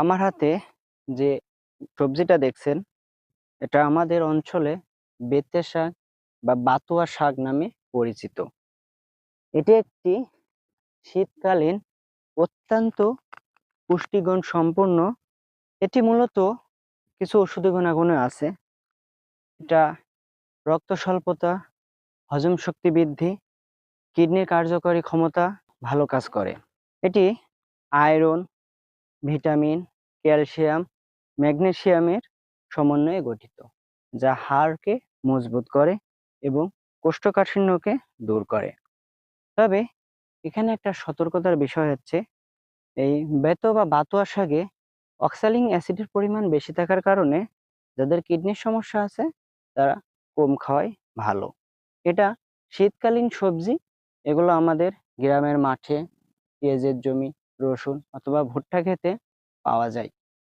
আমার হাতে যে সবজিটা দেখছেন, এটা আমাদের অঞ্চলে বেতে শাক বা বাতুয়া শাক নামে পরিচিত। এটি একটি শীতকালীন অত্যন্ত পুষ্টিগুণ সম্পন্ন। এটি মূলত কিছু ঔষধি গুণাগুণ আছে। এটা রক্ত স্বল্পতা, হজম শক্তি বৃদ্ধি, কিডনির কার্যকরী ক্ষমতা ভালো কাজ করে। এটি আয়রন, ভিটামিন, ক্যালসিয়াম, ম্যাগনেসিয়ামের সমন্বয়ে গঠিত, যা হাড়কে মজবুত করে এবং কোষ্ঠকাঠিন্যকে দূর করে। তবে এখানে একটা সতর্কতার বিষয় হচ্ছে, এই বেতো বা বাতুয়া শাকে অক্সালিক অ্যাসিডের পরিমাণ বেশি থাকার কারণে যাদের কিডনির সমস্যা আছে তারা কম খাওয়াই ভালো। এটা শীতকালীন সবজি। এগুলো আমাদের গ্রামের মাঠে, পেঁয়াজের জমি, রসুন অথবা ভুট্টা খেতে পাওয়া যায়।